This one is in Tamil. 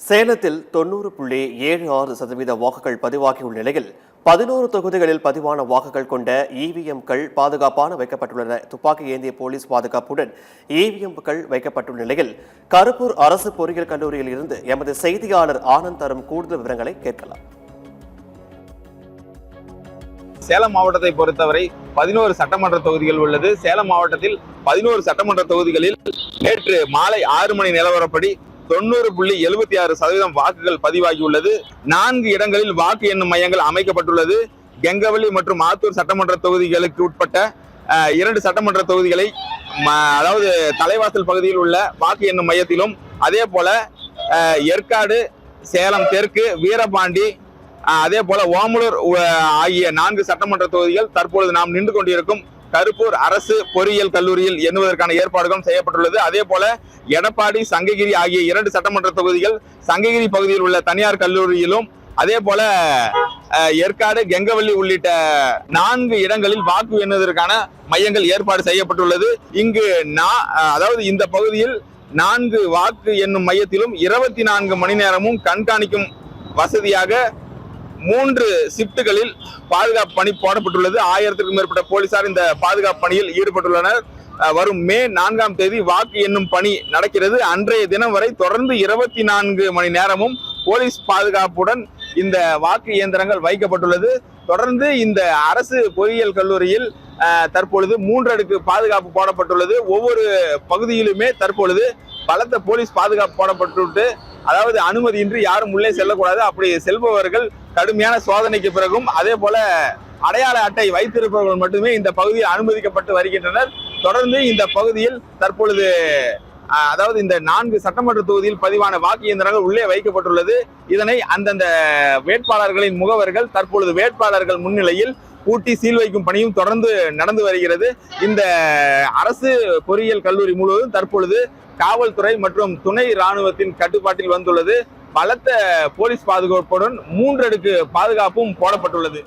சேலத்தில் 90.76% வாக்குகள் பதிவாகியுள்ள நிலையில் 11 தொகுதிகளில் பதிவான வாக்குகள் கொண்ட இவிஎம்கள் பாதுகாப்பான வைக்கப்பட்டுள்ளன. துப்பாக்கி ஏந்திய போலீஸ் பாதுகாப்புடன் இவிஎம்கள் வைக்கப்பட்டுள்ள நிலையில் கருப்பூர் அரசு பொறியியல் கல்லூரியில் இருந்து எமது செய்தியாளர் ஆனந்த் தரும் கூடுதல் விவரங்களை கேட்கலாம். சேலம் மாவட்டத்தை பொறுத்தவரை 11 சட்டமன்ற தொகுதிகள் உள்ளது. சேலம் மாவட்டத்தில் 11 சட்டமன்ற தொகுதிகளில் நேற்று மாலை 6 மணி நிலவரப்படி 90.76% வாக்குகள் பதிவாகியுள்ளது. 4 இடங்களில் வாக்கு எண்ணும் மையங்கள் அமைக்கப்பட்டுள்ளது. கெங்கவல்லி மற்றும் ஆத்தூர் சட்டமன்ற தொகுதிகளுக்கு உட்பட்ட 2 சட்டமன்ற தொகுதிகளை அதாவது தலைவாசல் பகுதியில் உள்ள வாக்கு எண்ணும் மையத்திலும், அதே போல ஏற்காடு, சேலம் தெற்கு, வீரபாண்டி, அதே போல ஓமலூர் ஆகிய 4 சட்டமன்ற தொகுதிகள் தற்பொழுது நாம் நின்று கொண்டிருக்கும் கருப்பூர் அரசு பொறியியல் கல்லூரியில் எண்ணுவதற்கான ஏற்பாடுகளும் செய்யப்பட்டுள்ளது. அதே போல எடப்பாடி, சங்ககிரி ஆகிய 2 சட்டமன்ற தொகுதிகள் சங்ககிரி பகுதியில் உள்ள தனியார் கல்லூரியிலும், அதே போல ஏற்காடு, கெங்கவல்லி உள்ளிட்ட 4 இடங்களில் வாக்கு எண்ணுவதற்கான மையங்கள் ஏற்பாடு செய்யப்பட்டுள்ளது. இங்கு அதாவது இந்த பகுதியில் 4 வாக்கு எண்ணும் மையத்திலும் 24 மணி நேரமும் கண்காணிக்கும் வசதியாக 3 ஷிப்டுகளில் பாதுகாப்பு பணி போடப்பட்டுள்ளது. 1000க்கும் மேற்பட்ட போலீசார் இந்த பாதுகாப்பு பணியில் ஈடுபட்டுள்ளனர். வரும் மே 4ஆம் தேதி வாக்கு எண்ணும் பணி நடக்கிறது. அன்றைய தினம் வரை தொடர்ந்து 24 மணி நேரமும் போலீஸ் பாதுகாப்புடன் இந்த வாக்கு இயந்திரங்கள் வைக்கப்பட்டுள்ளது. தொடர்ந்து இந்த அரசு பொறியியல் கல்லூரியில் தற்பொழுது 3 அடுக்கு பாதுகாப்பு போடப்பட்டுள்ளது. ஒவ்வொரு பகுதியிலுமே தற்பொழுது பலத்த போலீஸ் பாதுகாப்பு போடப்பட்டு, அதாவது அனுமதியின்றி யாரும் உள்ளே செல்லக்கூடாது. அப்படி செல்பவர்கள் கடுமையான சோதனைக்கு பிறகும், அதே போல அடையாள அட்டை வைத்திருப்பவர்கள் மட்டுமே இந்த பகுதியில் அனுமதிக்கப்பட்டு வருகின்றனர். தொடர்ந்து இந்த பகுதியில் தற்பொழுது அதாவது இந்த 4 சட்டமன்ற தொகுதியில் பதிவான வாக்கு இயந்திரங்கள் உள்ளே வைக்கப்பட்டுள்ளது. இதனை அந்தந்த வேட்பாளர்களின் முகவர்கள் தற்பொழுது வேட்பாளர்கள் முன்னிலையில் பூட்டி சீல் வைக்கும் பணியும் தொடர்ந்து நடந்து வருகிறது. இந்த அரசு பொறியியல் கல்லூரி முழுவதும் தற்பொழுது காவல்துறை மற்றும் துணை ராணுவத்தின் கட்டுப்பாட்டில் வந்துள்ளது. பலத்த போலீஸ் பாதுகாப்புடன் 3 அடுக்கு பாதுகாப்பும் போடப்பட்டுள்ளது.